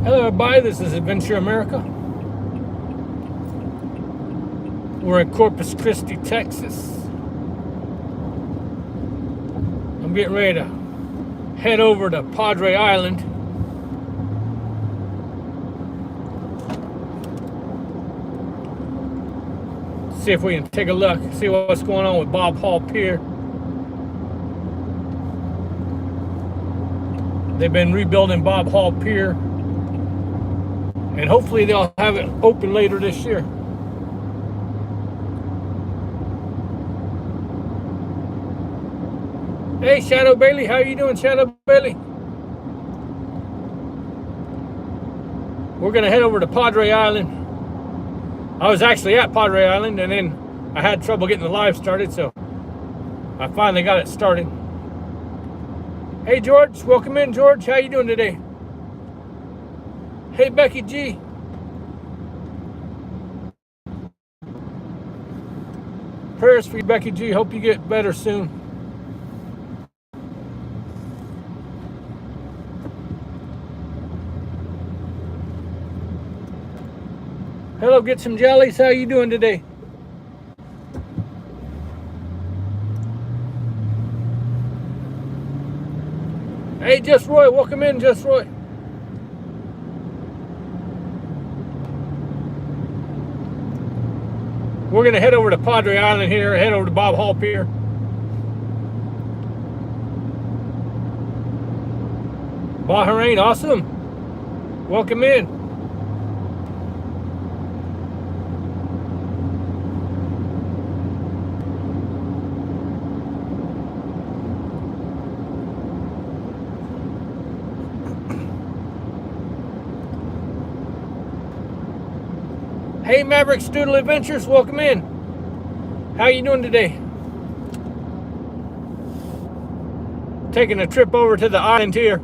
Hello everybody, this is Adventure America. We're in Corpus Christi, Texas. I'm getting ready to head over to Padre Island. See if we can take a look, see what's going on with Hall Pier. They've been rebuilding Hall Pier, and hopefully they'll have it open later this year. Hey, Shadow Bailey, how you doing, Shadow Bailey? We're gonna head over to Padre Island. I was actually at Padre Island, and then I had trouble getting the live started, so I finally got it started. Hey, George, welcome in, George. How you doing today? Hey, Becky G. Prayers for you, Becky G. Hope you get better soon. Hello, Get Some Jellies. How you doing today? Hey, Just Roy. Welcome in, Just Roy. We're going to head over to Padre Island here, head over to Hall Pier. Bahrain, awesome. Welcome in. Hey, Maverick Stoodle Adventures, welcome in. How you doing today? Taking a trip over to the island here.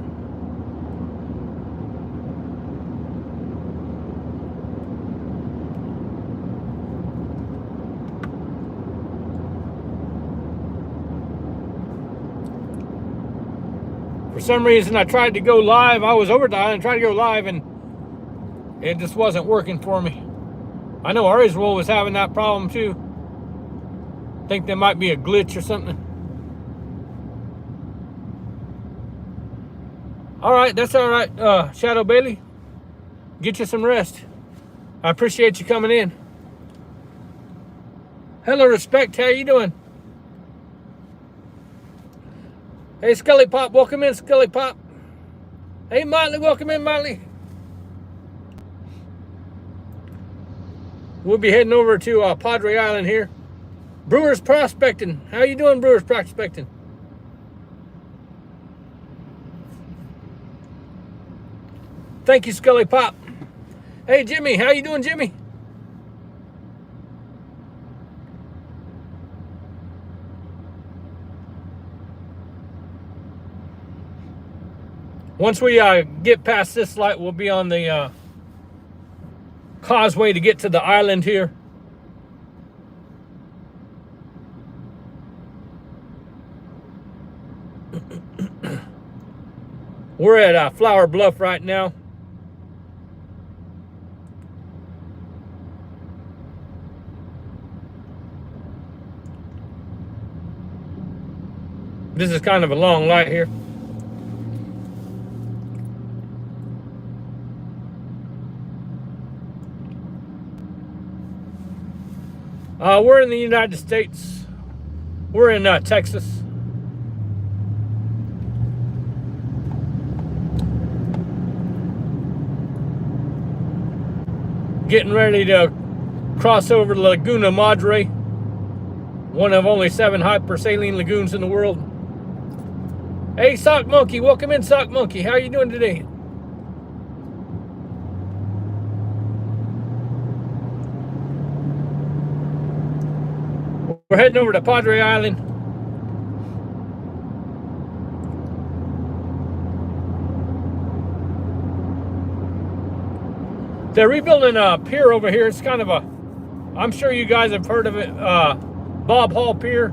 For some reason, I tried to go live. I was over the island, tried to go live, and it just wasn't working for me. I know Arizwell was having that problem too. Think there might be a glitch or something. All right, that's all right, Shadow Bailey. Get you some rest. I appreciate you coming in. Hello, Respect. How you doing? Hey, Scully Pop. Welcome in, Scully Pop. Hey, Motley. Welcome in, Motley. We'll be heading over to Padre Island here. Brewers Prospecting. How you doing, Brewers Prospecting? Thank you, Scully Pop. Hey, Jimmy. How you doing, Jimmy? Once we get past this light, we'll be on the causeway to get to the island here. We're at Flower Bluff right now. This is kind of a long light here. We're in the United States. We're in Texas. Getting ready to cross over to Laguna, Madre, one of only 7 hypersaline lagoons in the world. Hey, Sock Monkey, welcome in, Sock Monkey. How are you doing today? We're heading over to Padre Island. They're rebuilding a pier over here. It's kind of a, I'm sure you guys have heard of it, Hall Pier.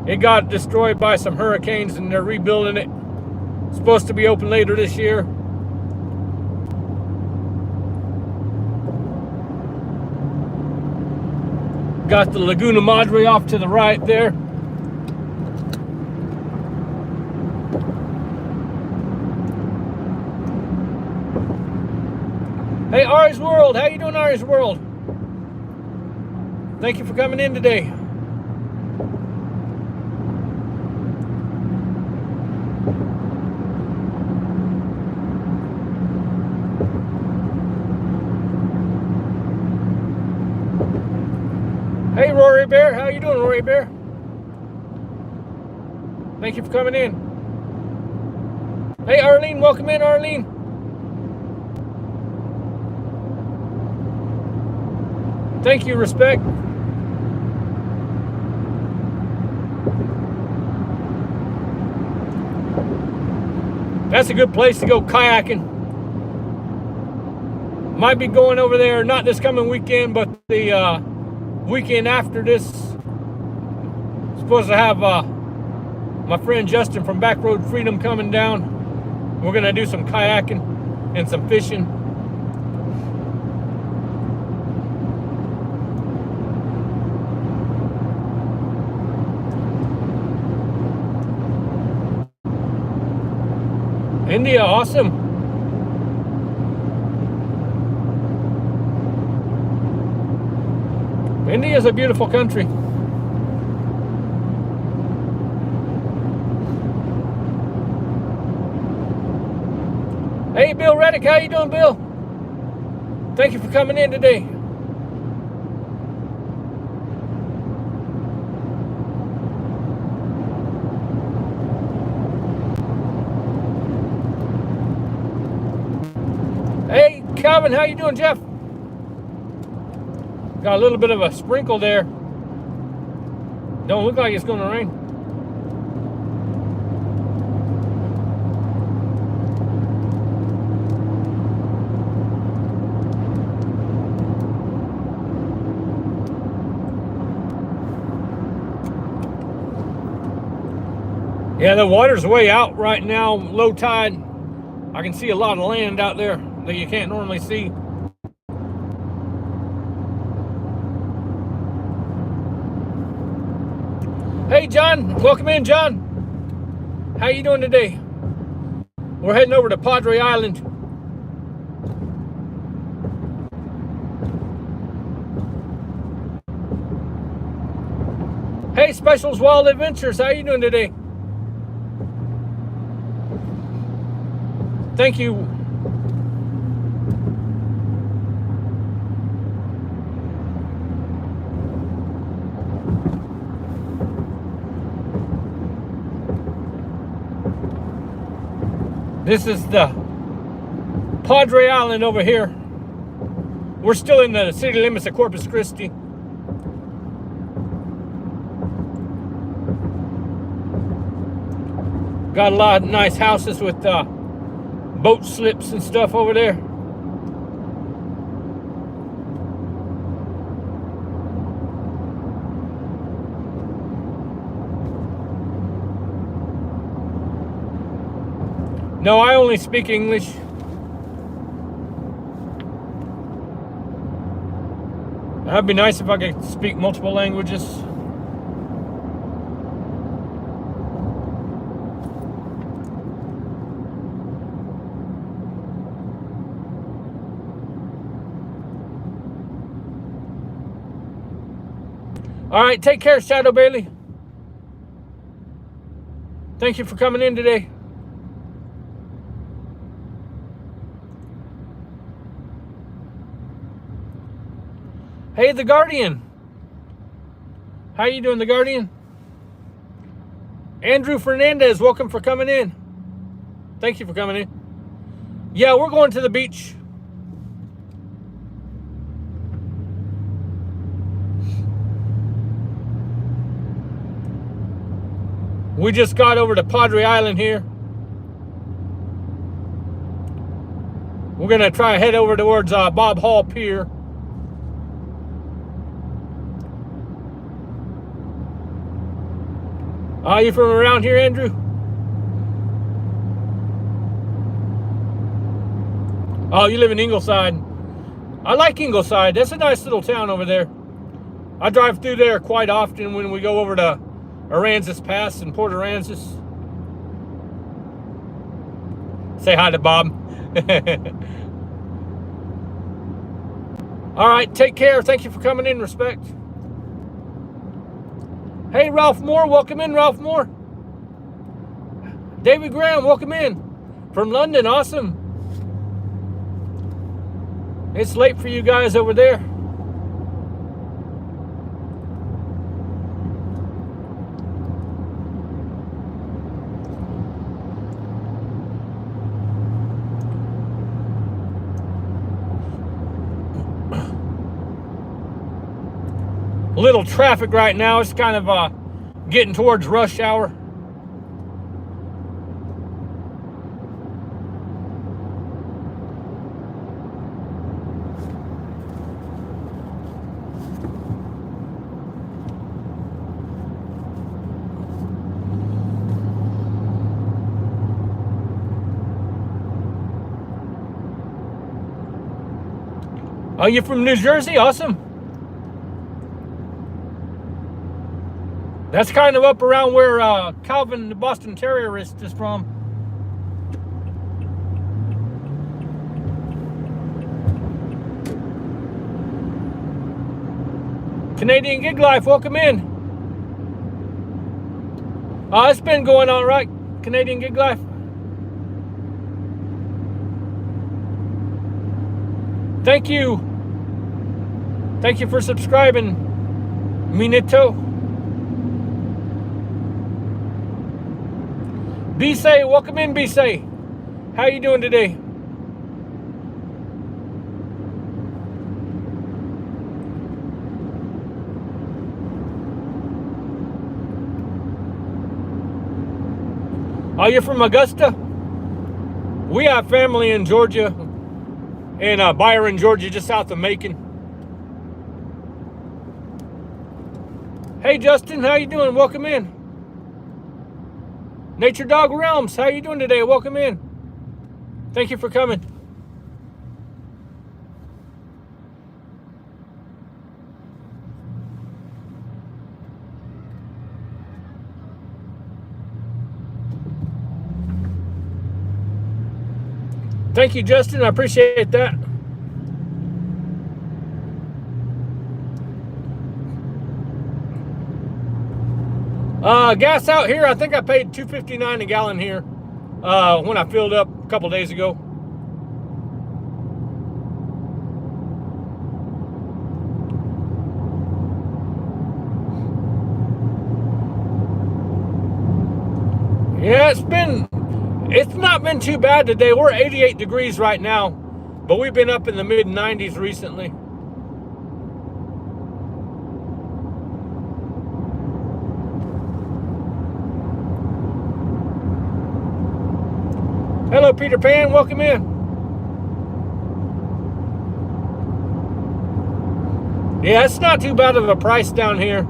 It got destroyed by some hurricanes and they're rebuilding it. Supposed to be open later this year. Got the Laguna Madre off to the right there. Hey, Ari's World. How you doing, Ari's World? Thank you for coming in today. Hey, Rory Bear. How you doing, Rory Bear? Thank you for coming in. Hey, Arlene. Welcome in, Arlene. Thank you, respect. That's a good place to go kayaking. Might be going over there, not this coming weekend, but the weekend after this. Supposed to have my friend Justin from Backroad Freedom coming down. We're gonna do some kayaking and some fishing. India, awesome. India is a beautiful country. Hey, Bill Reddick, how you doing, Bill? Thank you for coming in today. Hey, Calvin, how you doing, Jeff? Got a little bit of a sprinkle there. Don't look like it's going to rain. Yeah, the water's way out right now, low tide. I can see a lot of land out there that you can't normally see. Hey, John, welcome in, John. How you doing today? We're heading over to Padre Island. Hey, Specials Wild Adventures, how you doing today? Thank you. This is the Padre Island over here. We're still in the city limits of Corpus Christi. Got a lot of nice houses with boat slips and stuff over there. No, I only speak English. That'd be nice if I could speak multiple languages. All right, take care, Shadow Bailey. Thank you for coming in today. Hey, The Guardian. How you doing, The Guardian? Andrew Fernandez, welcome for coming in. Thank you for coming in. Yeah, we're going to the beach. We just got over to Padre Island here. We're going to try to head over towards Bob Hall Pier. You from around here, Andrew? Oh, you live in Ingleside. I like Ingleside. That's a nice little town over there. I drive through there quite often when we go over to Aransas Pass in Port Aransas. Say hi to Bob. All right, take care. Thank you for coming in. Respect. Hey, Ralph Moore. Welcome in, Ralph Moore. David Graham, welcome in. From London, awesome. It's late for you guys over there. A little traffic right now. It's kind of getting towards rush hour. Are you from New Jersey? Awesome. That's kind of up around where Calvin the Boston Terrierist is from. Canadian Gig Life, welcome in. It's been going all right, Canadian Gig Life. Thank you. Thank you for subscribing, Minito. Bisay, welcome in, Bisay. How you doing today? Are you from Augusta? We have family in Georgia, in Byron, Georgia, just south of Macon. Hey, Justin, how you doing? Welcome in. Nature Dog Realms, how you doing today? Welcome in. Thank you for coming. Thank you, Justin. I appreciate that. Gas out here, I think I paid $2.59 a gallon here when I filled up a couple days ago. Yeah, it's not been too bad today. We're 88 degrees right now, but we've been up in the mid 90s recently. Hello, Peter Pan. Welcome in. Yeah, it's not too bad of a price down here.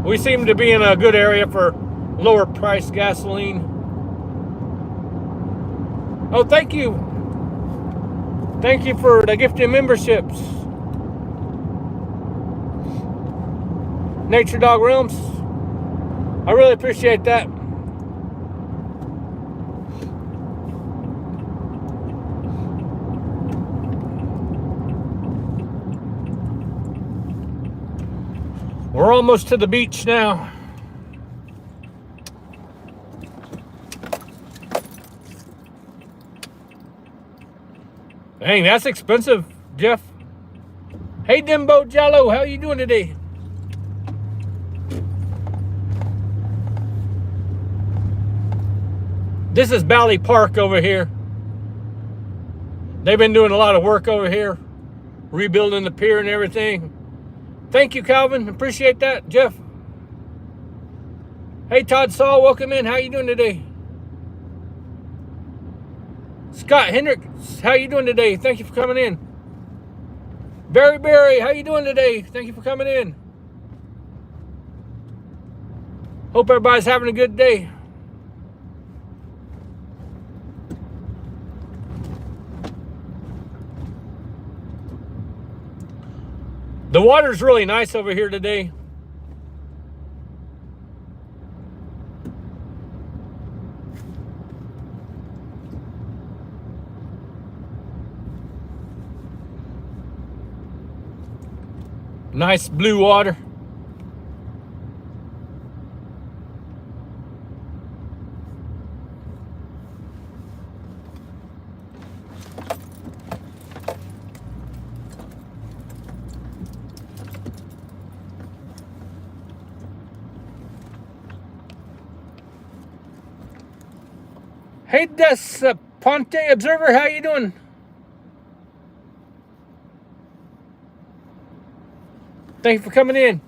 We seem to be in a good area for lower price gasoline. Oh, thank you. Thank you for the gifted memberships. Nature Dog Realms. I really appreciate that. We're almost to the beach now. Dang, that's expensive, Jeff. Hey, Dimbo Jallo, how you doing today? This is Bally Park over here. They've been doing a lot of work over here, rebuilding the pier and everything. Thank you, Calvin. Appreciate that, Jeff. Hey, Todd Saul, welcome in. How you doing today? Scott Hendricks, how you doing today? Thank you for coming in. Barry, how you doing today? Thank you for coming in. Hope everybody's having a good day. The water's really nice over here today. Nice blue water. Hey, Des Ponte Observer, how you doing? Thank you for coming in.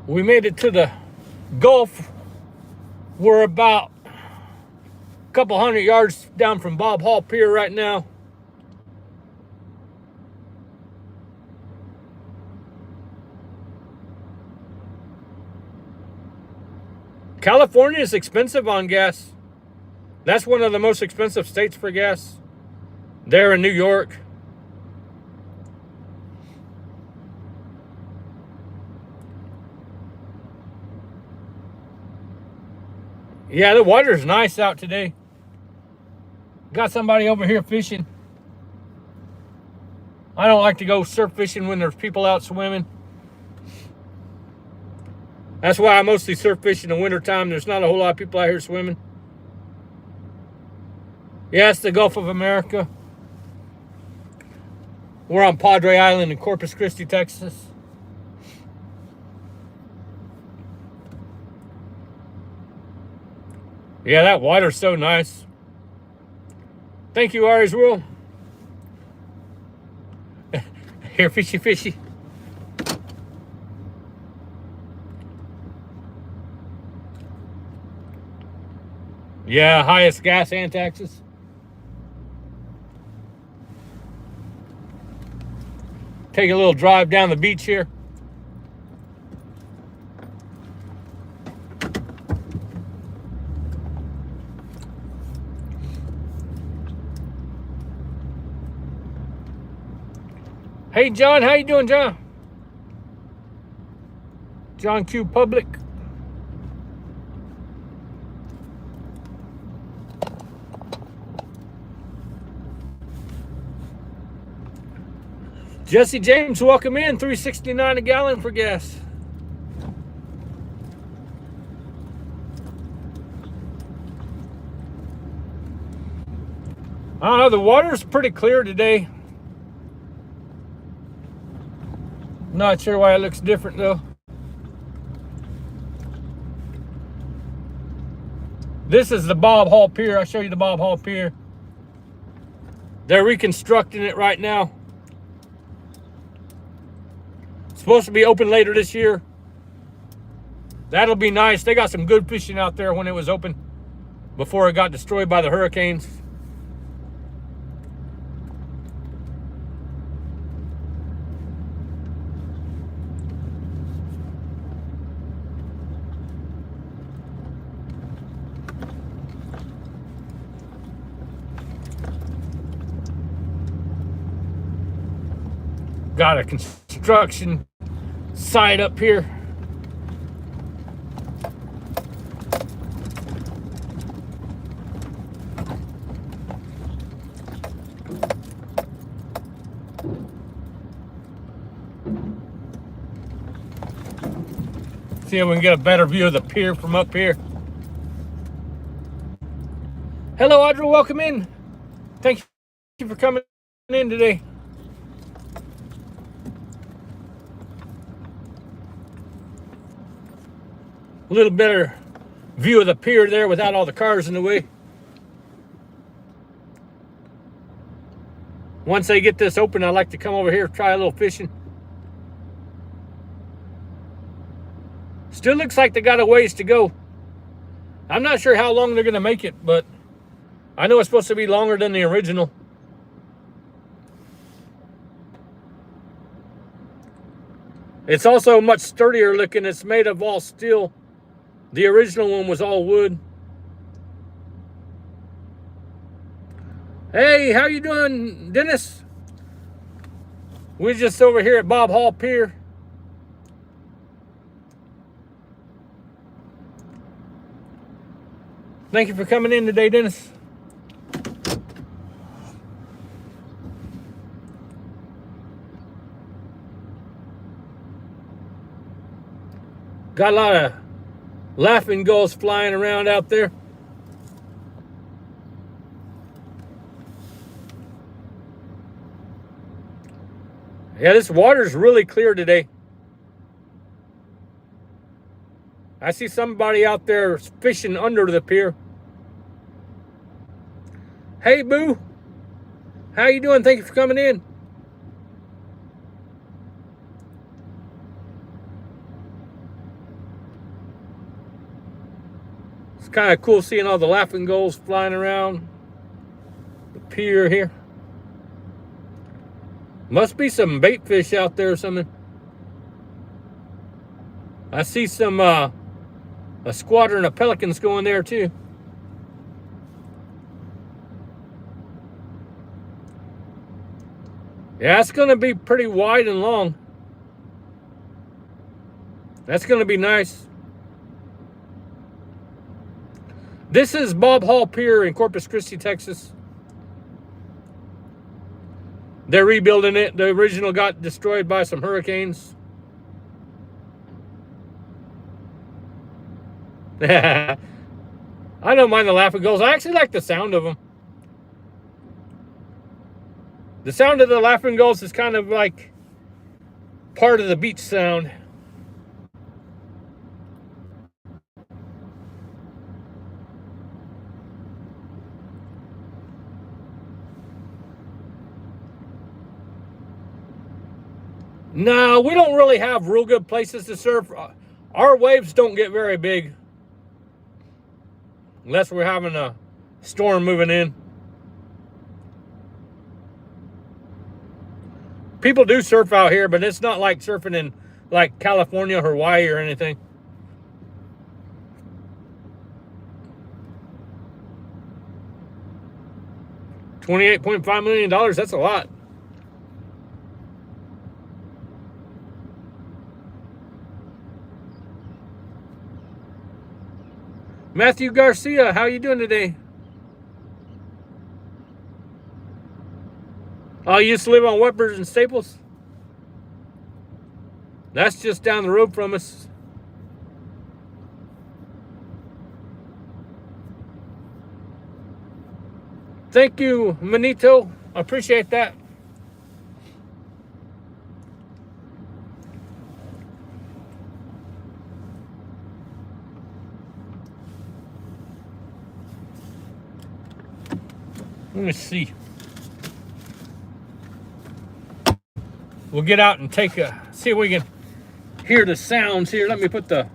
We made it to the Gulf. We're about a couple hundred yards down from Hall Pier right now. California is expensive on gas. That's one of the most expensive states for gas. There in New York. Yeah, the water's nice out today. Got somebody over here fishing. I don't like to go surf fishing when there's people out swimming. That's why I mostly surf fish in the wintertime. There's not a whole lot of people out here swimming. Yeah, it's the Gulf of America. We're on Padre Island in Corpus Christi, Texas. Yeah, that water's so nice. Thank you, Ari's Will. Here, fishy, fishy. Yeah, highest gas and taxes. Take a little drive down the beach here. Hey, John, how you doing, John? John Q. Public. Jesse James, welcome in. $3.69 a gallon for gas. I don't know, the water's pretty clear today. Not sure why it looks different though. This is the Hall Pier. I'll show you the Hall Pier. They're reconstructing it right now. Supposed to be open later this year. That'll be nice. They got some good fishing out there when it was open before it got destroyed by the hurricanes. Got a construction site up here. See if we can get a better view of the pier from up here. Hello, Audrey, welcome in. Thank you for coming in today. A little better view of the pier there without all the cars in the way. Once they get this open, I'd like to come over here, try a little fishing. Still looks like they got a ways to go. I'm not sure how long they're going to make it, but I know it's supposed to be longer than the original. It's also much sturdier looking. It's made of all steel. The original one was all wood. Hey, how you doing, Dennis? We're just over here at Hall Pier. Thank you for coming in today, Dennis. Got a lot of laughing gulls flying around out there. Yeah, this water's really clear today. I see somebody out there fishing under the pier. Hey, Boo. How you doing? Thank you for coming in. It's kind of cool seeing all the laughing gulls flying around the pier here. Must be some bait fish out there or something. I see some a squadron of pelicans going there too. Yeah, it's going to be pretty wide and long. That's going to be nice. This is Hall Pier in Corpus Christi, Texas. They're rebuilding it. The original got destroyed by some hurricanes. I don't mind the laughing gulls. I actually like the sound of them. The sound of the laughing gulls is kind of like part of the beach sound. No, we don't really have real good places to surf. Our waves don't get very big unless we're having a storm moving in. People do surf out here, but it's not like surfing in like California or Hawaii or anything. $28.5 million, that's a lot. Matthew Garcia, how you doing today? Oh, you used to live on Wetbridge and Staples? That's just down the road from us. Thank you, Manito. I appreciate that. Let me see. We'll get out and see if we can hear the sounds here. Let me put the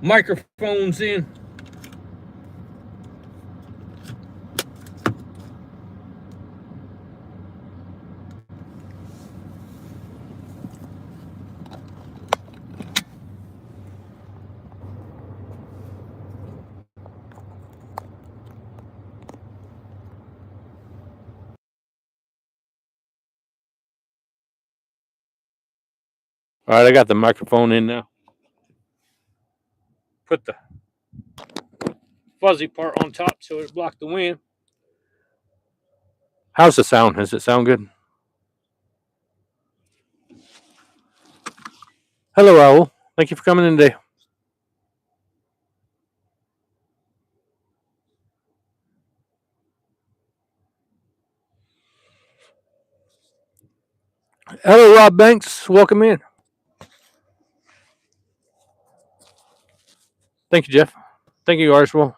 microphones in. All right, I got the microphone in now. Put the fuzzy part on top so it blocked the wind. How's the sound? Does it sound good? Hello, Raul. Thank you for coming in today. Hello, Rob Banks. Welcome in. Thank you, Jeff. Thank you, Arswell.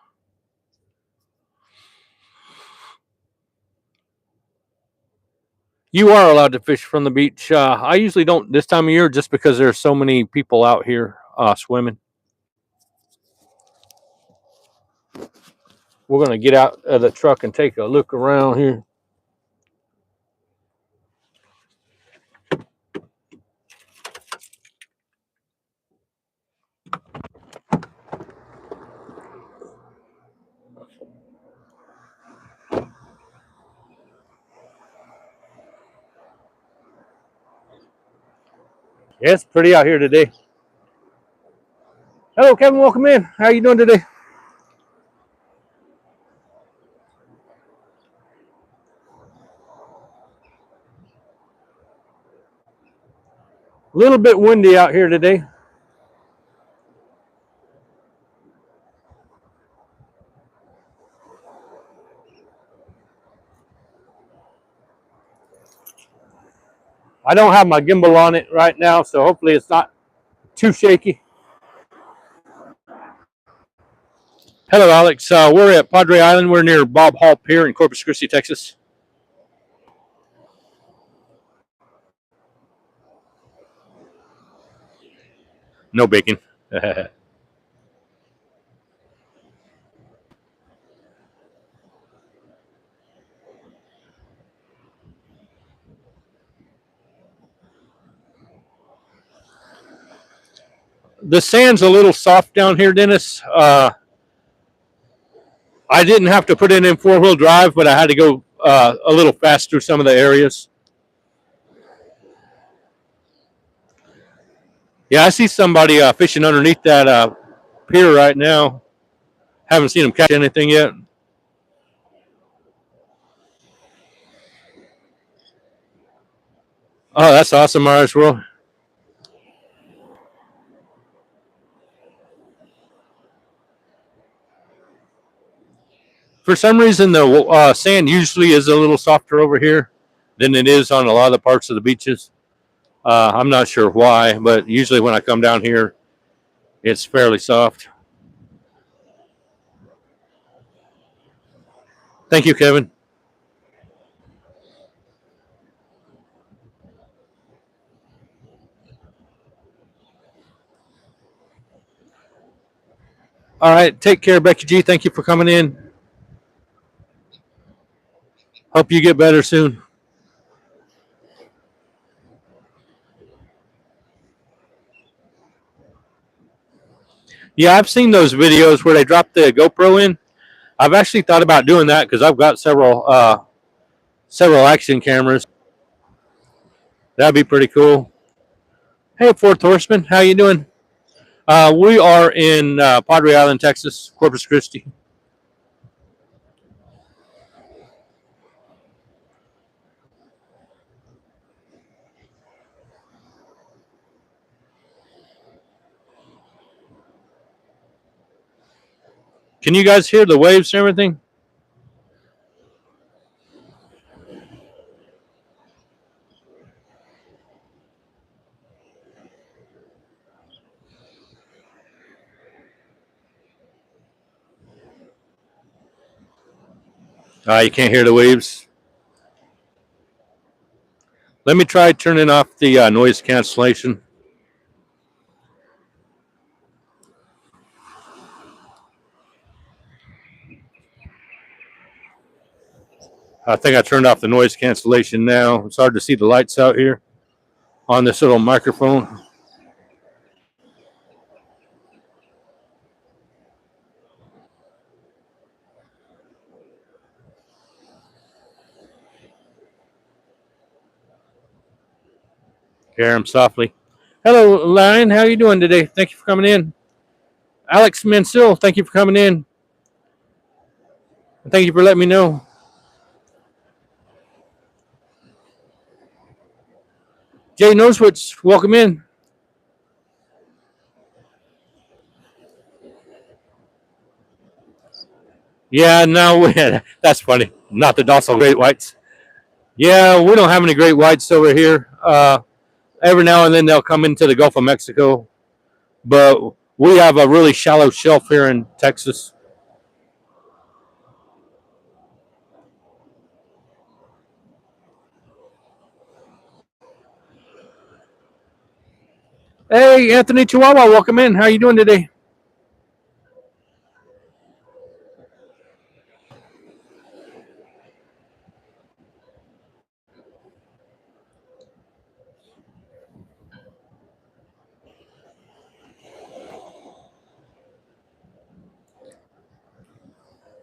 You are allowed to fish from the beach. I usually don't this time of year just because there's so many people out here swimming. We're going to get out of the truck and take a look around here. Yeah, it's pretty out here today. Hello, Kevin. Welcome in. How are you doing today? A little bit windy out here today. I don't have my gimbal on it right now, so hopefully it's not too shaky. Hello, Alex. We're at Padre Island. We're near Hall Pier in Corpus Christi, Texas. No bacon. The sand's a little soft down here, Dennis. I didn't have to put it in four-wheel drive, but I had to go a little fast through some of the areas. Yeah, I see somebody fishing underneath that pier right now. Haven't seen them catch anything yet. Oh, that's awesome, Mars World. For some reason, the sand usually is a little softer over here than it is on a lot of the parts of the beaches. I'm not sure why, but usually when I come down here, it's fairly soft. Thank you, Kevin. All right, take care, Becky G. Thank you for coming in. Hope you get better soon. Yeah, I've seen those videos where they drop the GoPro in. I've actually thought about doing that because I've got several action cameras. That'd be pretty cool. Hey, Fourth Horseman, how you doing? We are in Padre Island, Texas, Corpus Christi. Can you guys hear the waves and everything? You can't hear the waves. Let me try turning off the noise cancellation. I think I turned off the noise cancellation now. It's hard to see the lights out here on this little microphone. Hear him softly. Hello, Lion. How are you doing today? Thank you for coming in. Alex Mansell, thank you for coming in. Thank you for letting me know. Jay Noswitz, welcome in. Yeah, no, that's funny. Not the docile great whites. Yeah, we don't have any great whites over here. Every now and then they'll come into the Gulf of Mexico, but we have a really shallow shelf here in Texas. Hey, Anthony Chihuahua, welcome in. How are you doing today?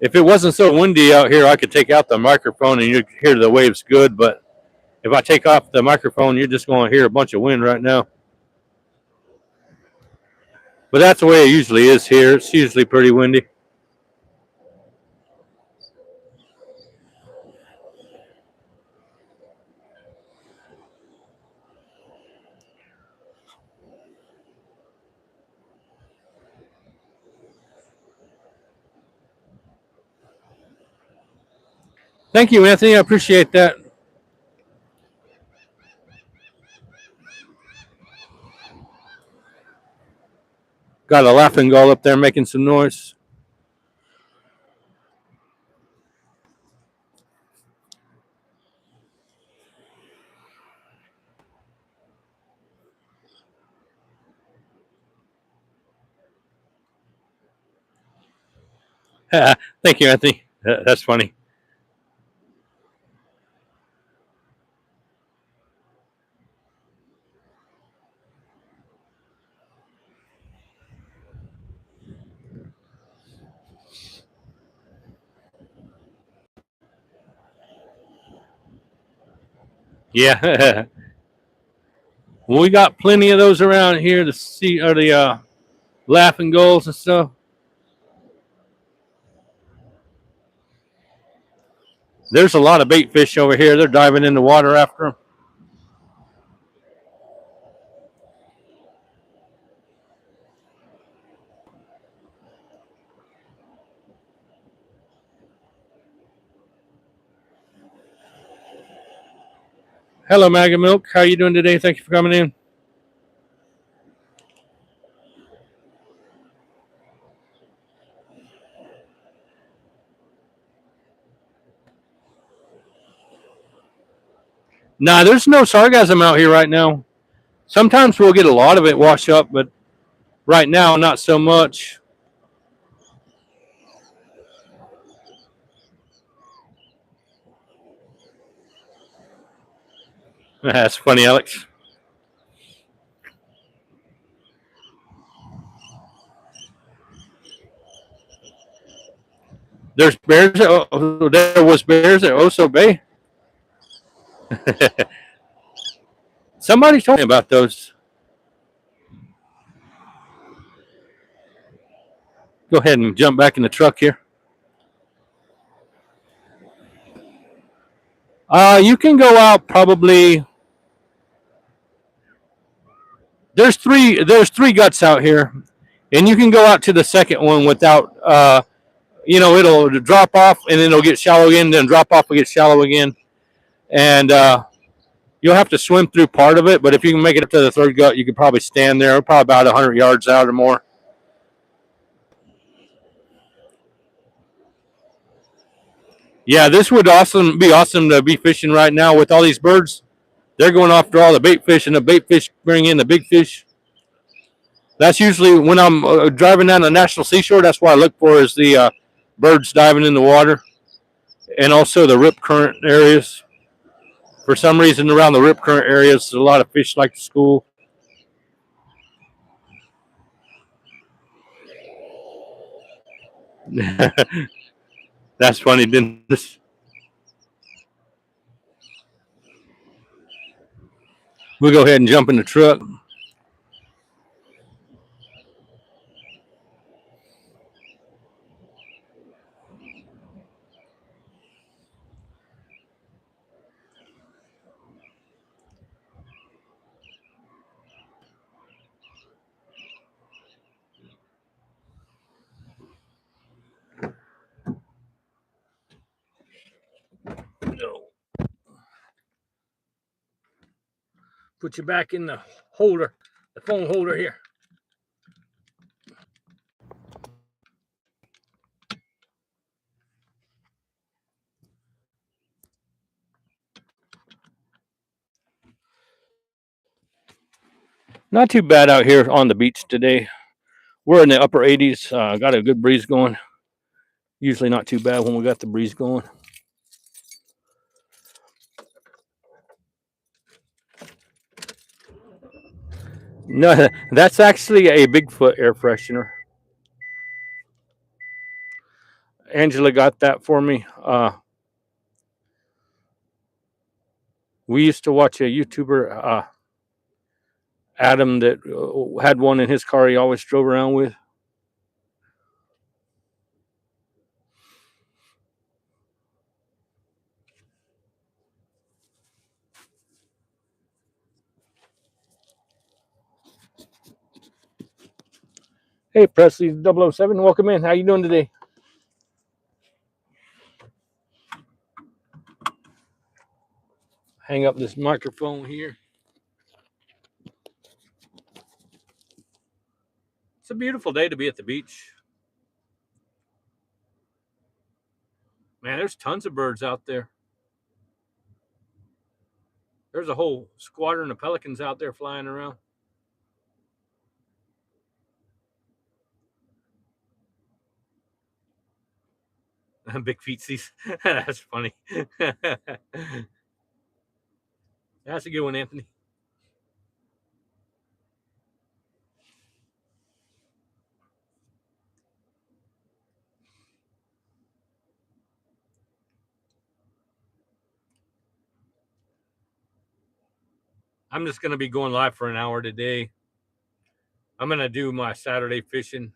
If it wasn't so windy out here, I could take out the microphone and you'd hear the waves good. But if I take off the microphone, you're just going to hear a bunch of wind right now. But that's the way it usually is here. It's usually pretty windy. Thank you, Anthony. I appreciate that. Got a laughing gull up there making some noise. Thank you, Anthony. That's funny. Yeah. Well, we got plenty of those around here to see, or the laughing gulls and stuff. There's a lot of bait fish over here. They're diving in the water after them. Hello, Maga Milk. How you doing today? Thank you for coming in. Nah, there's no sargassum out here right now. Sometimes we'll get a lot of it wash up, but right now, not so much. That's funny, Alex. There's bears. There was bears at Oso Bay. Somebody told me about those. Go ahead and jump back in the truck here. You can go out probably. There's three guts out here, and you can go out to the second one without. It'll drop off and then it'll get shallow again, then drop off and get shallow again, and you'll have to swim through part of it. But if you can make it up to the third gut, you could probably stand there, probably about 100 yards out or more. Yeah, this would be awesome to be fishing right now with all these birds. They're going after all the bait fish, and the bait fish bring in the big fish. That's usually when I'm driving down the national seashore. That's what I look for is the birds diving in the water, and also the rip current areas. For some reason, around the rip current areas, a lot of fish like to school. That's funny, Dennis. We'll go ahead and jump in the truck. Put you back in the holder, the phone holder here. Not too bad out here on the beach today. We're in the upper 80s. Got a good breeze going. Usually not too bad when we got the breeze going. No, that's actually a Bigfoot air freshener. Angela got that for me. We used to watch a YouTuber. Adam that had one in his car he always drove around with. Hey, Presley 007, welcome in. How you doing today? Hang up this microphone here. It's a beautiful day to be at the beach. Man, there's tons of birds out there. There's a whole squadron of pelicans out there flying around. Big feetsies. That's funny. That's a good one, Anthony. I'm just going to be going live for an hour today. I'm going to do my Saturday fishing.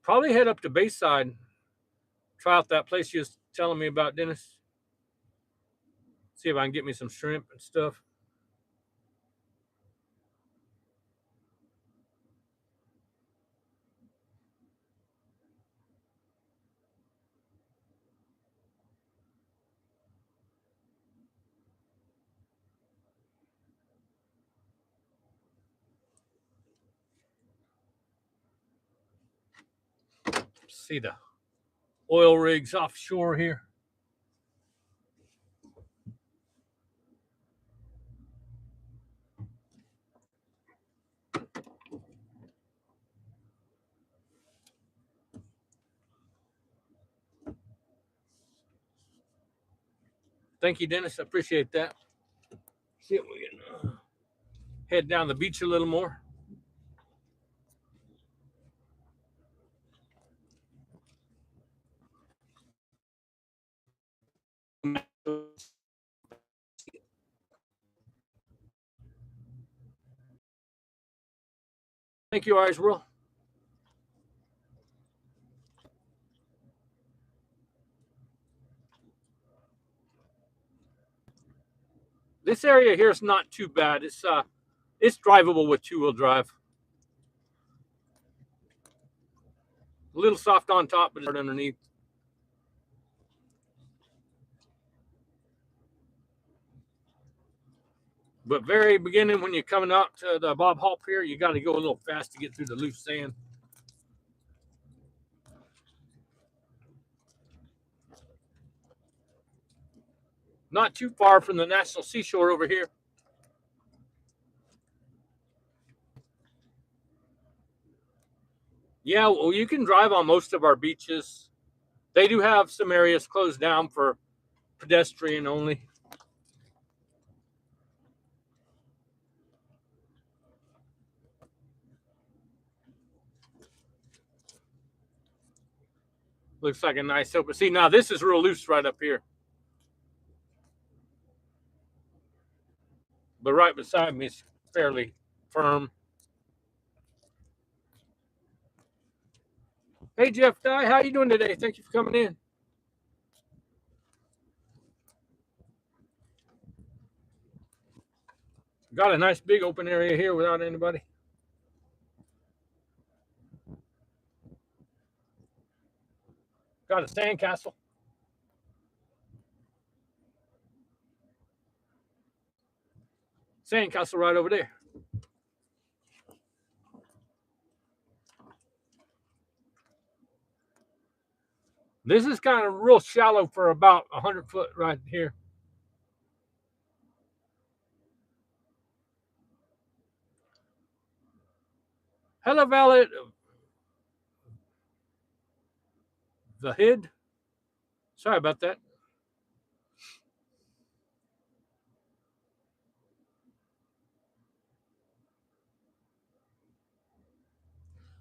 Probably head up to Bayside. Try out that place you was telling me about, Dennis. See if I can get me some shrimp and stuff. See the oil rigs offshore here. Thank you, Dennis. I appreciate that. See if we can head down the beach a little more. Thank you, Irisworld. This area here is not too bad. It's drivable with two-wheel drive. A little soft on top, but hard underneath. But very beginning, when you're coming out to the Hall Pier, you got to go a little fast to get through the loose sand. Not too far from the National Seashore over here. Yeah, well, you can drive on most of our beaches. They do have some areas closed down for pedestrian only. Looks like a nice open. See, now this is real loose right up here. But right beside me is fairly firm. Hey, Jeff Dye, how you doing today? Thank you for coming in. Got a nice big open area here without anybody. Got a sandcastle. Sandcastle right over there. This is kind of real shallow for about 100 foot right here. Hello, Valet. The head. Sorry about that.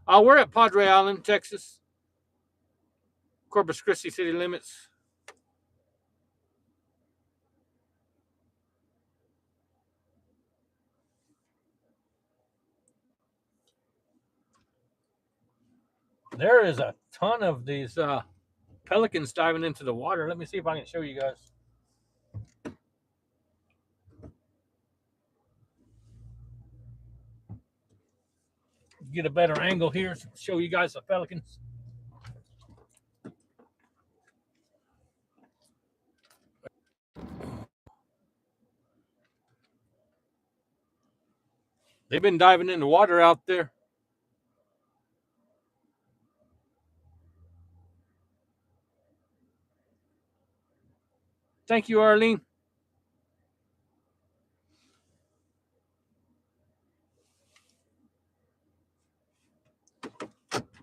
We're at Padre Island, Texas. Corpus Christi city limits. There is a ton of these pelicans diving into the water. Let me see if I can show you guys. Get a better angle here to show you guys the pelicans. They've been diving in the water out there. Thank you, Arlene.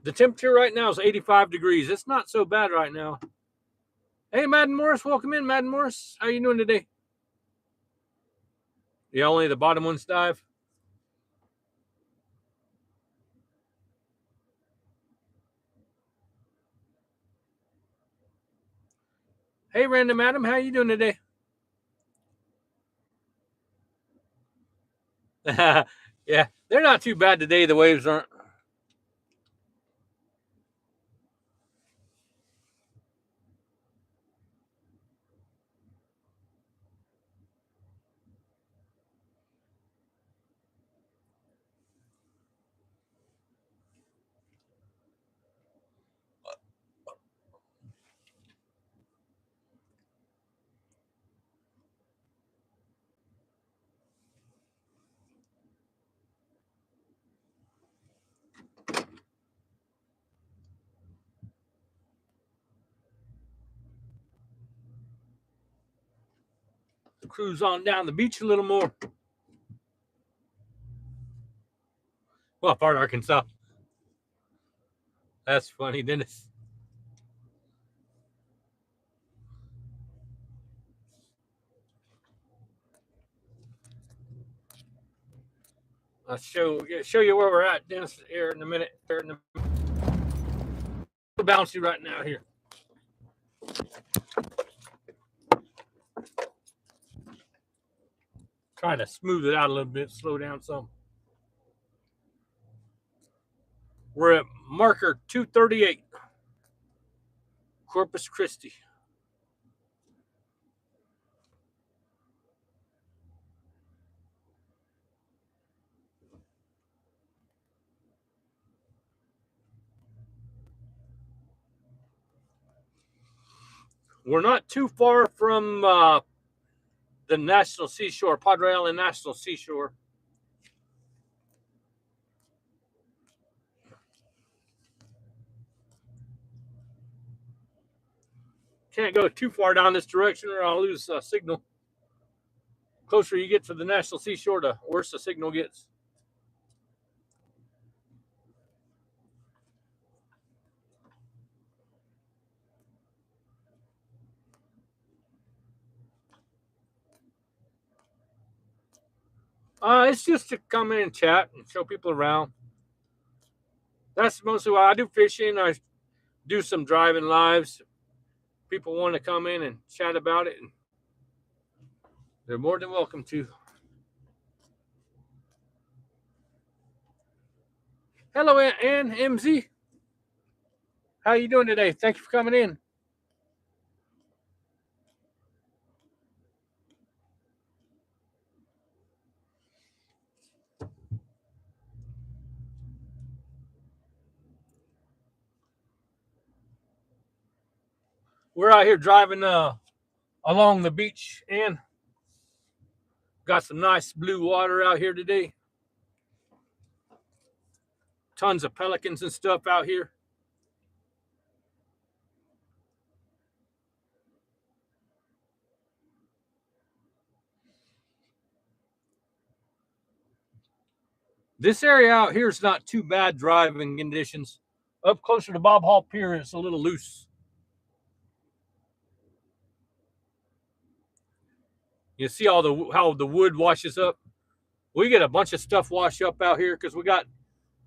The temperature right now is 85 degrees. It's not so bad right now. Hey, Madden Morris, welcome in, Madden Morris. How you doing today? Yeah, only the bottom ones dive. Hey, Random Adam, how you doing today? Yeah, they're not too bad today. The waves aren't. Cruise on down the beach a little more. Well, part of Arkansas. That's funny, Dennis. I'll show you where we're at, Dennis, here in a minute. Bouncy right now here. Trying to smooth it out a little bit, slow down some. We're at marker 238, Corpus Christi. We're not too far from the National Seashore, Padre Island National Seashore. Can't go too far down this direction or I'll lose signal. Closer you get to the National Seashore, the worse the signal gets. It's just to come in and chat and show people around. That's mostly why I do fishing. I do some driving lives. People want to come in and chat about it, and they're more than welcome to. Hello, Ann MZ. How you doing today? Thank you for coming in. We're out here driving along the beach and got some nice blue water out here today. Tons of pelicans and stuff out here. This area out here is not too bad driving conditions. Up closer to Hall Pier, it's a little loose. You see how the wood washes up. We get a bunch of stuff wash up out here because we got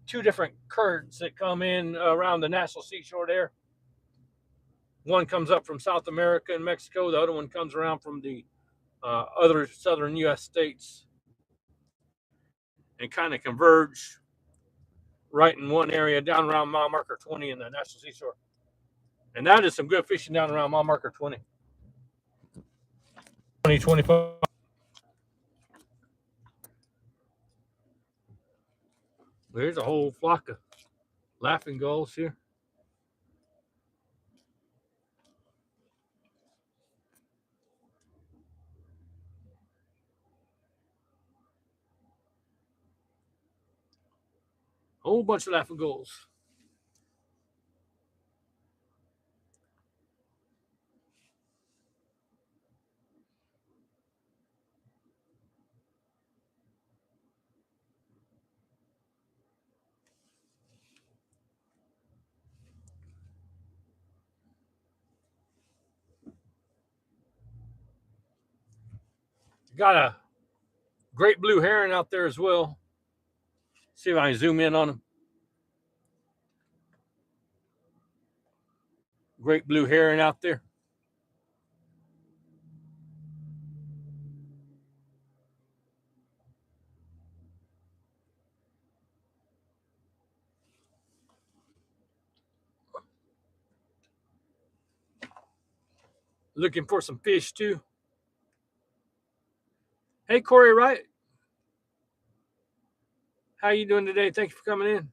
two different currents that come in around the National Seashore there. One comes up from South America and Mexico. The other one comes around from the other southern U.S. states and kind of converge. right in one area down around mile marker 20 in the National Seashore. And that is some good fishing down around mile marker 20. 25. There's a whole flock of laughing gulls here. A whole bunch of laughing gulls. Got a great blue heron out there as well. See if I can zoom in on him. Great blue heron out there. Looking for some fish too. Hey, Corey Wright. How you doing today? Thank you for coming in.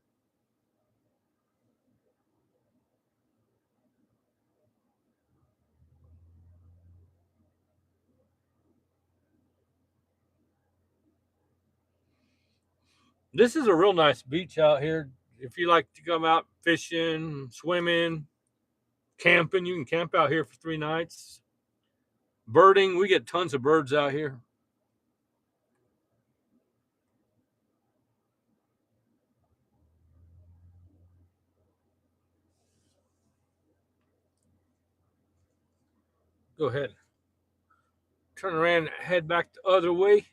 This is a real nice beach out here. If you like to come out fishing, swimming, camping, you can camp out here for 3 nights. Birding, we get tons of birds out here. Go ahead. Turn around, head back the other way.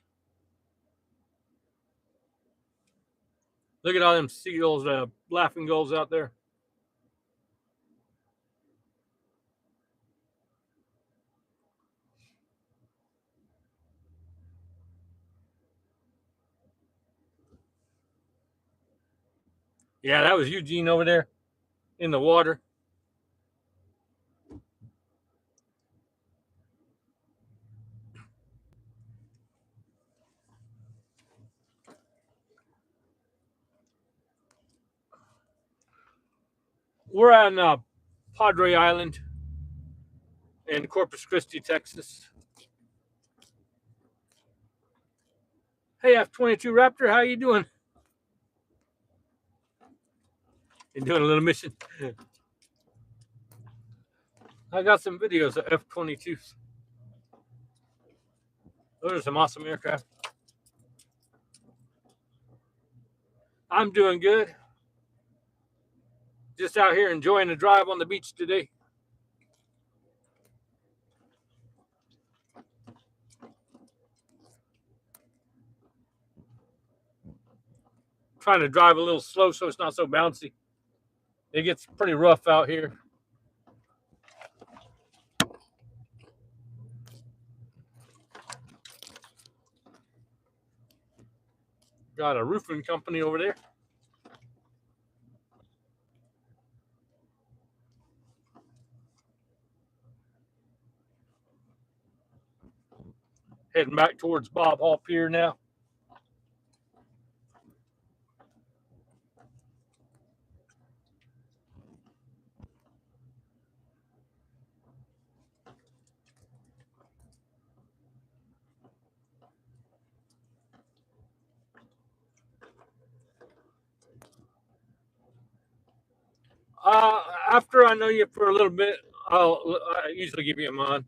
Look at all them seagulls, laughing gulls out there. Yeah, that was Eugene over there in the water. We're on Padre Island in Corpus Christi, Texas. Hey, F-22 Raptor, how you doing? You doing a little mission? I got some videos of F-22s. Those are some awesome aircraft. I'm doing good. Just out here enjoying the drive on the beach today. Trying to drive a little slow so it's not so bouncy. It gets pretty rough out here. Got a roofing company over there. Heading back towards Hall Pier now. After I know you for a little bit, I usually give you a mod.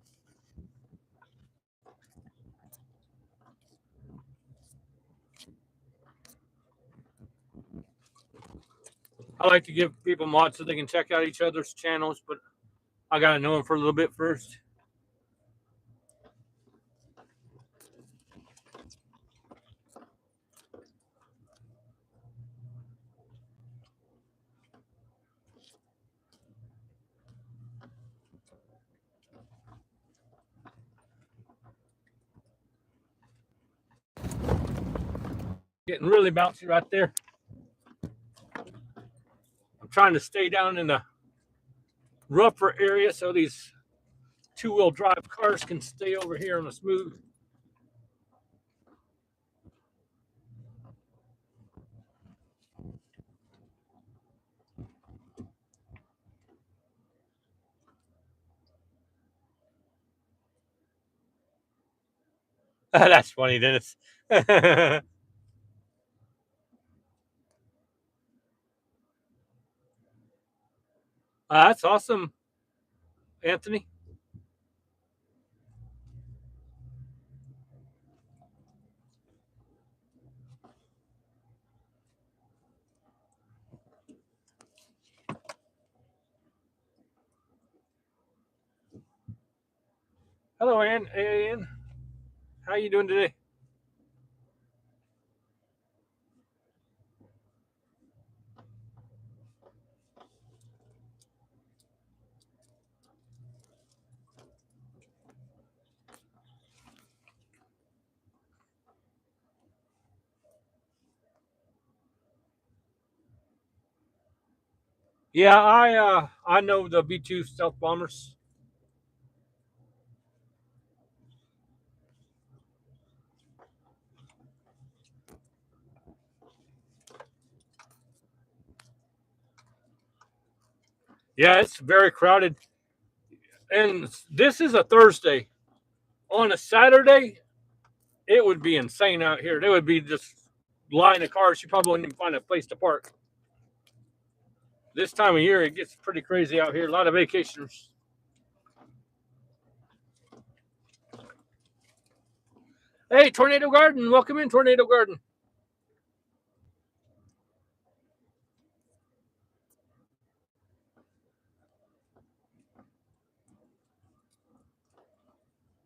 I like to give people mods so they can check out each other's channels, but I gotta know them for a little bit first. Getting really bouncy right there. trying to stay down in the rougher area so these two-wheel drive cars can stay over here on the smooth. That's funny, Dennis. That's awesome, Anthony. Hello, Ann. How you doing today? Yeah, I know the B-2 stealth bombers. Yeah, it's very crowded. And this is a Thursday. On a Saturday, it would be insane out here. There would be just line of cars. You probably wouldn't even find a place to park. This time of year, it gets pretty crazy out here. A lot of vacationers. Hey, Tornado Garden. Welcome in, Tornado Garden.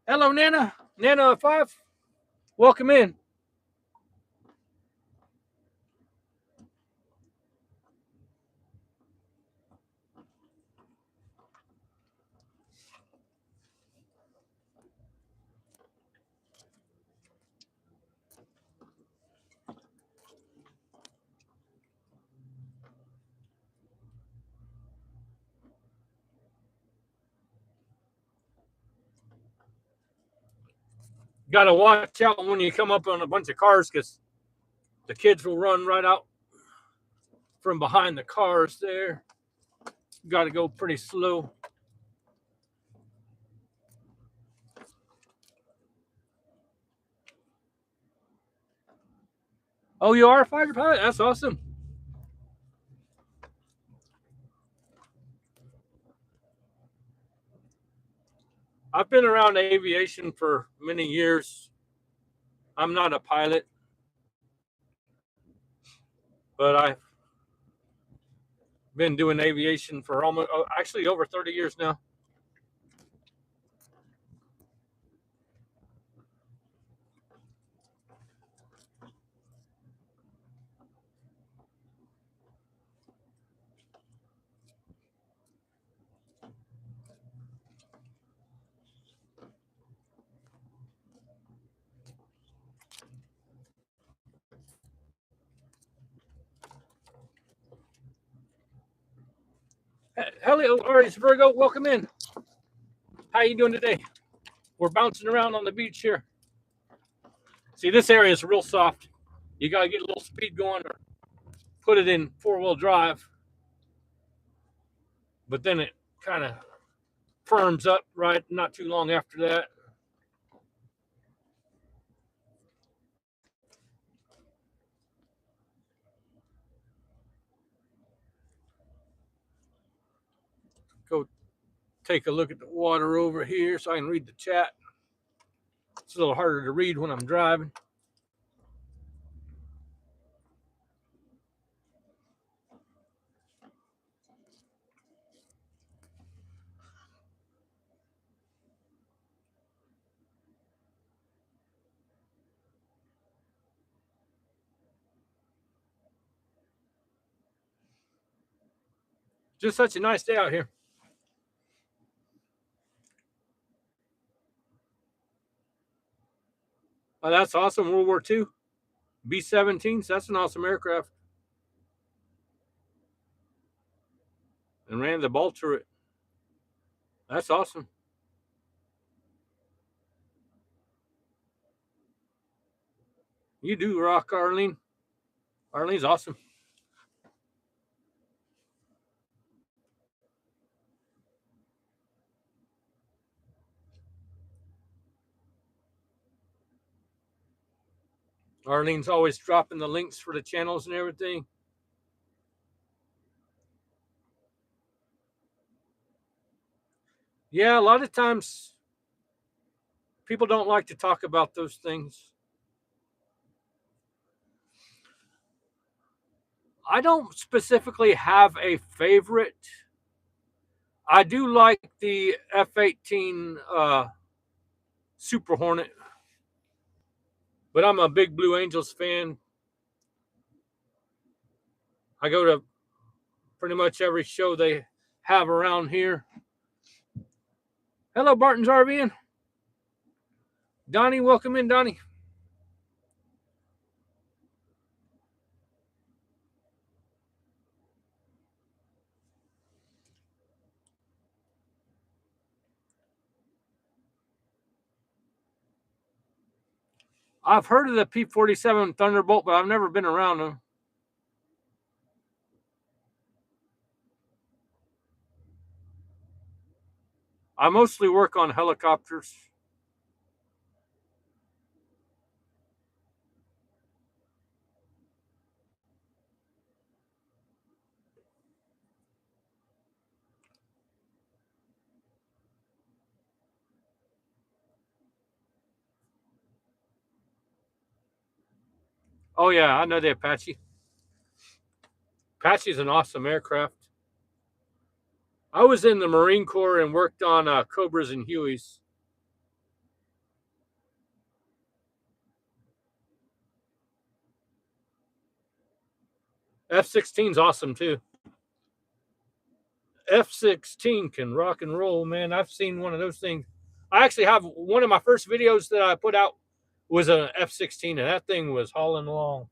Hello, Nana. Nana5. Welcome in. Got to watch out when you come up on a bunch of cars because the kids will run right out from behind the cars there. Got to go pretty slow. Oh, you are a fighter pilot? That's awesome. I've been around aviation for many years. I'm not a pilot, but I've been doing aviation for almost actually over 30 years now. Hello, Aries Virgo. Welcome in. How you doing today? We're bouncing around on the beach here. See, this area is real soft. You got to get a little speed going or put it in four-wheel drive. But then it kind of firms up right not too long after that. Go take a look at the water over here so I can read the chat. It's a little harder to read when I'm driving. Just such a nice day out here. Oh, that's awesome. World War II. B-17s. That's an awesome aircraft. and ran the ball through it. That's awesome. You do rock, Arlene. Arlene's awesome. Arlene's always dropping the links for the channels and everything. Yeah, a lot of times people don't like to talk about those things. I don't specifically have a favorite. I do like the F-18 Super Hornet, but I'm a big Blue Angels fan. I go to pretty much every show they have around here. Hello, Barton's RVing. Donnie, welcome in, Donnie. I've heard of the P-47 Thunderbolt, but I've never been around them. I mostly work on helicopters. Oh, yeah, I know the Apache. Apache's an awesome aircraft. I was in the Marine Corps and worked on Cobras and Hueys. F-16's awesome, too. F-16 can rock and roll, man. I've seen one of those things. I actually have one of my first videos that I put out was an F-16, and that thing was hauling along.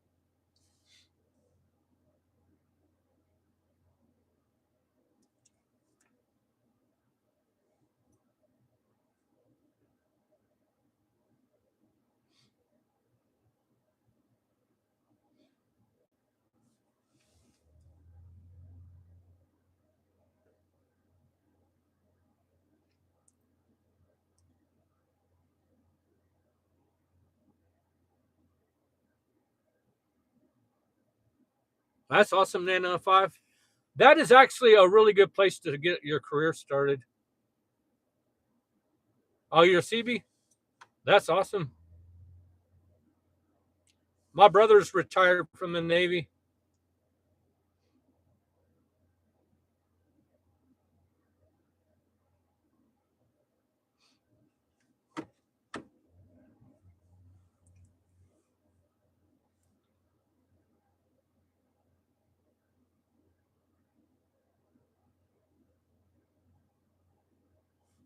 That's awesome, Nano 5. That is actually a really good place to get your career started. Oh, you're a CB? That's awesome. My brother's retired from the Navy.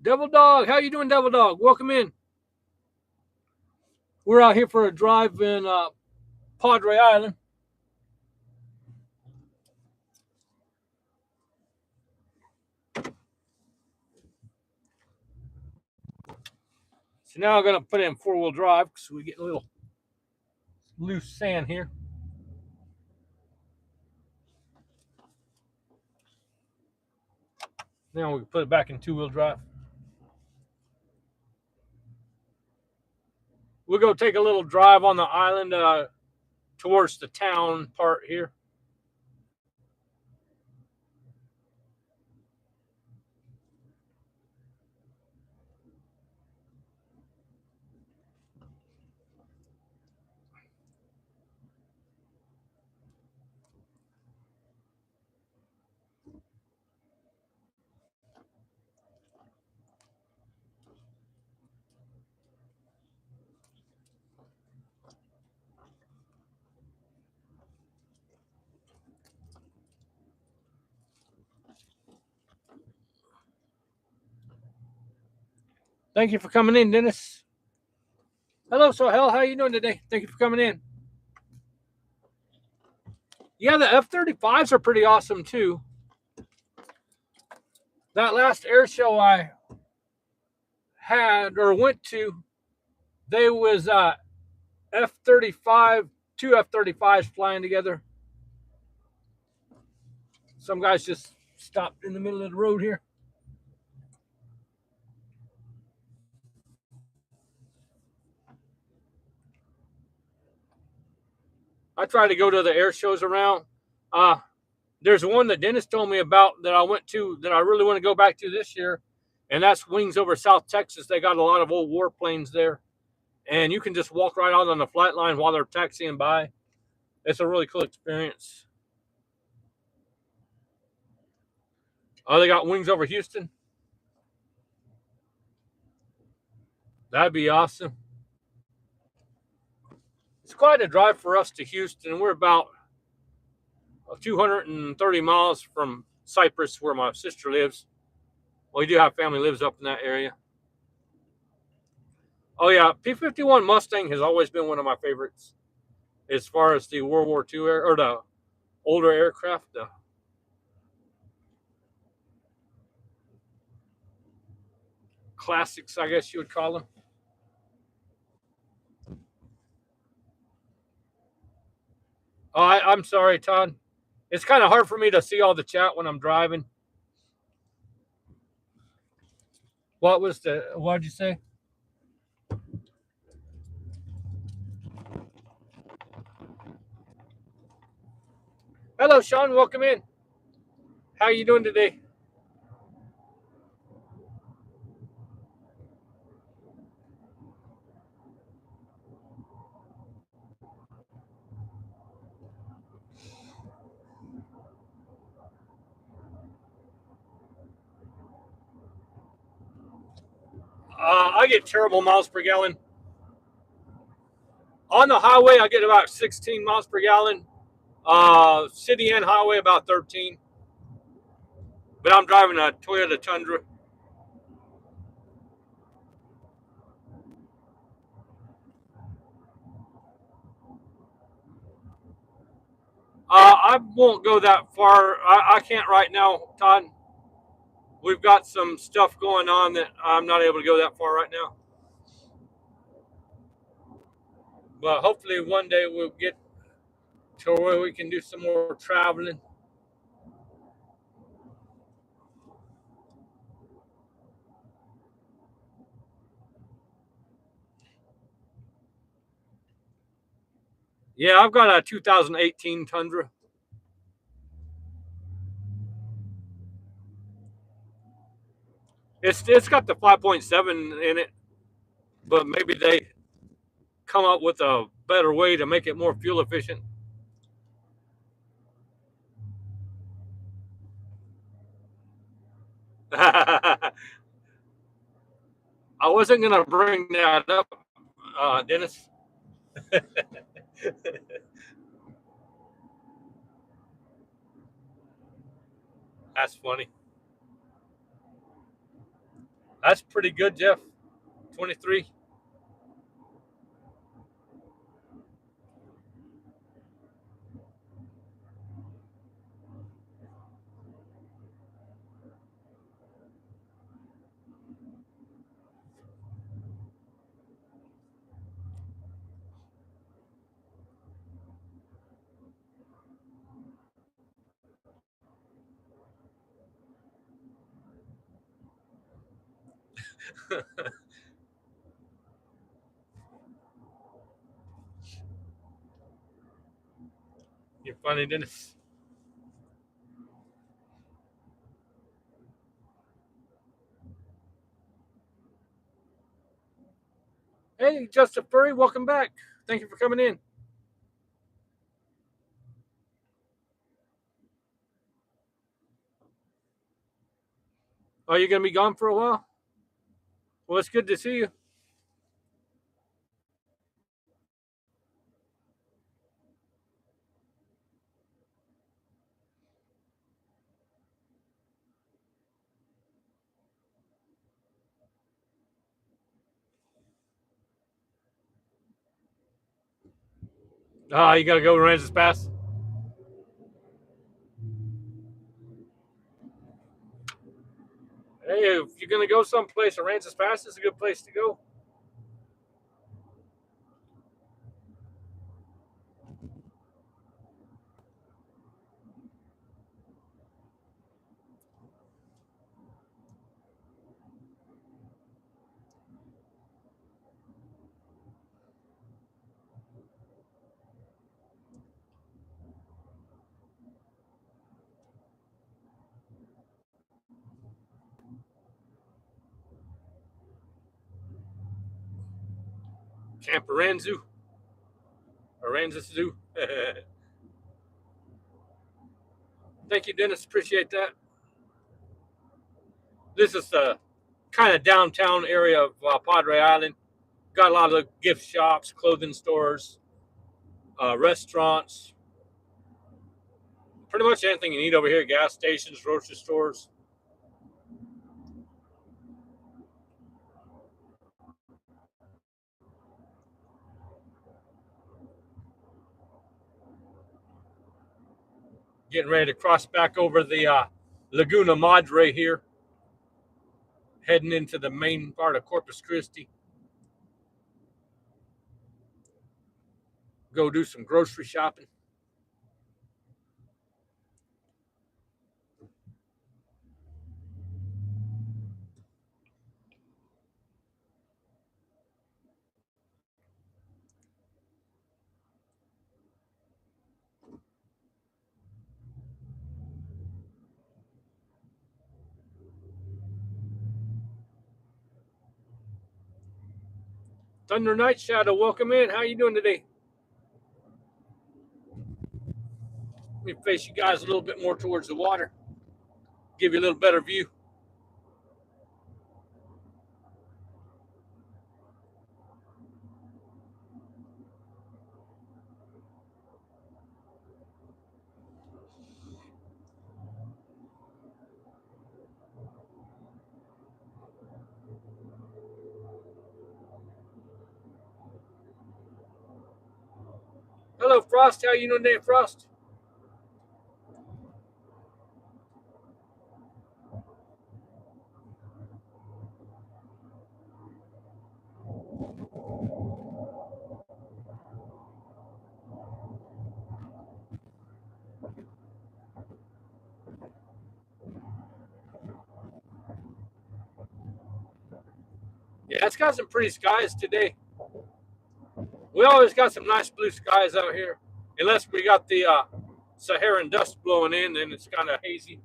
Devil Dog, how you doing, Devil Dog? Welcome in. We're out here for a drive in Padre Island. So now I'm going to put in four-wheel drive because we get a little loose sand here. Now we can put it back in two-wheel drive. We'll go take a little drive on the island towards the town part here. Thank you for coming in, Dennis. Hello, Sohel. How are you doing today? Thank you for coming in. Yeah, the F-35s are pretty awesome, too. That last air show I had or went to, they was F-35, two F-35s flying together. Some guys just stopped in the middle of the road here. I try to go to the air shows around. There's one that Dennis told me about that I went to that I really want to go back to this year, and that's Wings Over South Texas. They got a lot of old warplanes there, and you can just walk right out on the flight line while they're taxiing by. It's a really cool experience. Oh, they got Wings Over Houston. That'd be awesome. It's quite a drive for us to Houston. We're about 230 miles from Cypress, where my sister lives. Well, we do have family lives up in that area. Oh yeah, P-51 Mustang has always been one of my favorites as far as the World War II or the older aircraft, the classics, I guess you would call them. Oh, I'm sorry, Todd. It's kind of hard for me to see all the chat when I'm driving. What did you say? Hello, Sean. Welcome in. How are you doing today? I get terrible miles per gallon. On the highway, I get about 16 miles per gallon. City and highway, about 13. But I'm driving a Toyota Tundra. I won't go that far. I can't right now, Todd. We've got some stuff going on that I'm not able to go that far right now. But hopefully one day we'll get to where we can do some more traveling. Yeah, I've got a 2018 Tundra. It's got the 5.7 in it, but maybe they come up with a better way to make it more fuel efficient. I wasn't gonna bring that up, Dennis. That's funny. That's pretty good, Jeff. 23. You're funny, Dennis. Hey, Justin Furry, welcome back. Thank you for coming in. Are you gonna be gone for a while? Well, it's good to see you. You gotta go to Ramses Pass. Hey, if you're going to go someplace, Aransas Pass is a good place to go. Camp Aransas. Aransas Zoo. Thank you, Dennis. Appreciate that. This is the kind of downtown area of Padre Island. Got a lot of gift shops, clothing stores, restaurants, pretty much anything you need over here. Gas stations, grocery stores. Getting ready to cross back over the Laguna Madre here, heading into the main part of Corpus Christi. Go do some grocery shopping. Thunder Night Shadow, welcome in. How you doing today? Let me face you guys a little bit more towards the water. Give you a little better view. Hello, Frost. How you doing today, Frost? Yeah, it's got some pretty skies today. We always got some nice blue skies out here, unless we got the Saharan dust blowing in, and it's kind of hazy.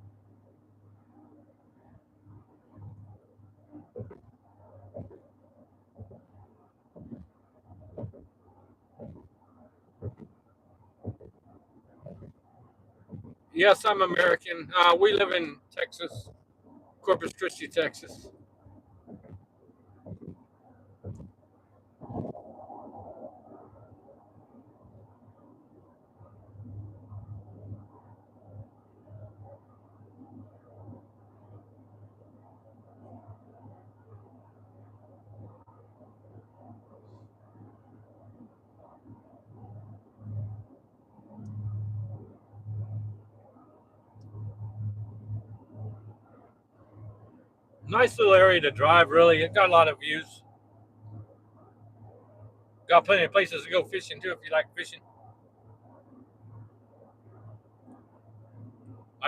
Yes, I'm American. We live in Texas, Corpus Christi, Texas. Nice little area to drive, really. It got a lot of views. Got plenty of places to go fishing, too, if you like fishing.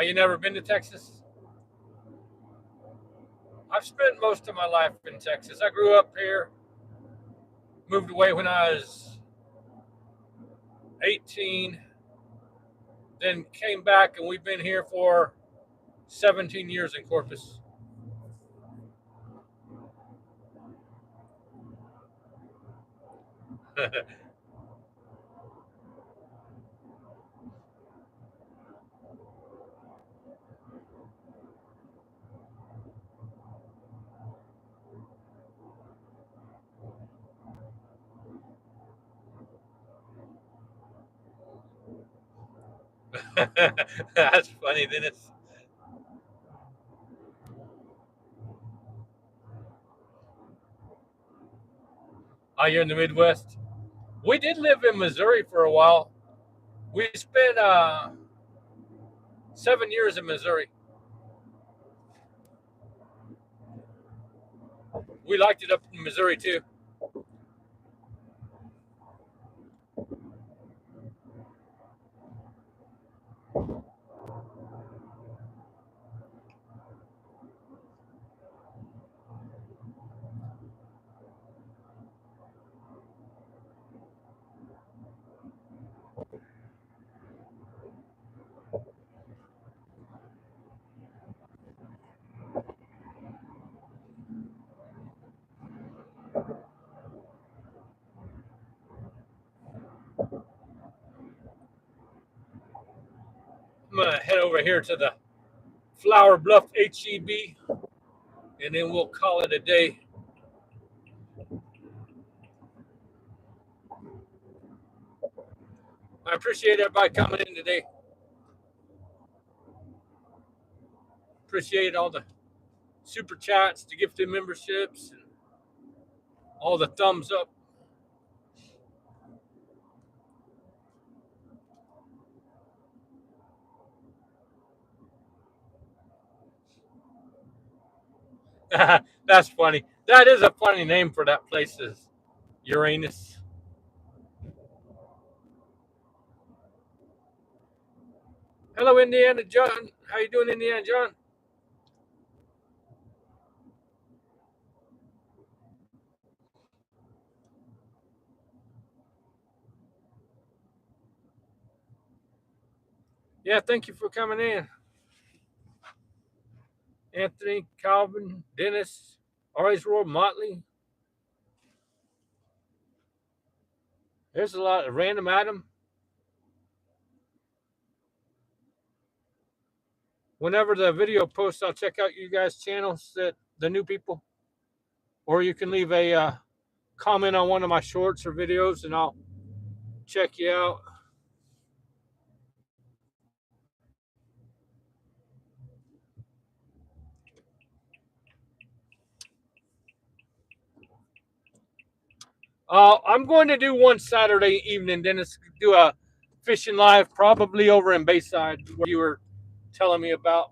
You never been to Texas? I've spent most of my life in Texas. I grew up here, moved away when I was 18, then came back, and we've been here for 17 years in Corpus. That's funny, Dennis. You're in the Midwest. We did live in Missouri for a while. We spent 7 years in Missouri. We liked it up in Missouri too. I'm gonna head over here to the Flower Bluff HEB, and then we'll call it a day. I appreciate everybody coming in today. Appreciate all the super chats, the gifted memberships, and all the thumbs up. That's funny. That is a funny name for that place, is Uranus. Hello, Indiana John. How you doing, Indiana John? Yeah, thank you for coming in. Anthony, Calvin, Dennis, Always Roy, Motley. There's a lot of random Adam. Whenever the video posts, I'll check out you guys' channels, that the new people, or you can leave a comment on one of my shorts or videos, and I'll check you out. I'm going to do one Saturday evening, Dennis. Do a fishing live, probably over in Bayside, where you were telling me about.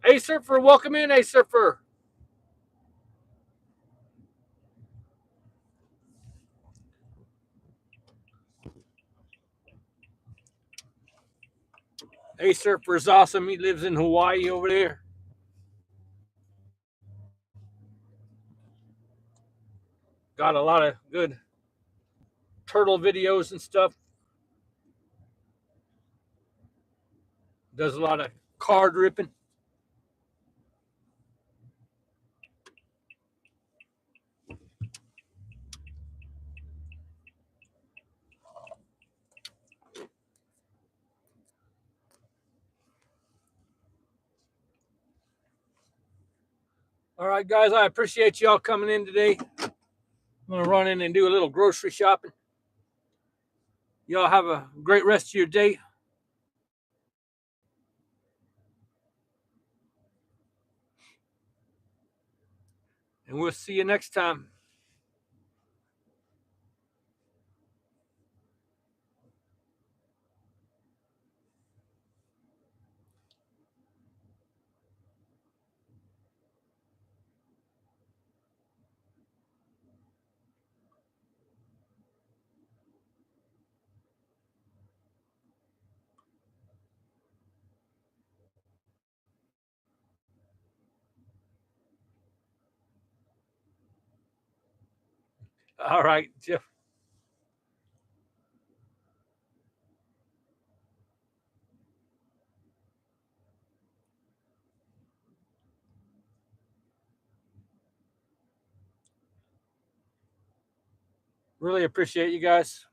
Hey, Surfer, welcome in. Hey, Surfer. Hey, Surfer's awesome. He lives in Hawaii over there. Got a lot of good turtle videos and stuff. Does a lot of card ripping. All right, guys, I appreciate y'all coming in today. I'm going to run in and do a little grocery shopping. Y'all have a great rest of your day. And we'll see you next time. All right, Jeff. Really appreciate you guys.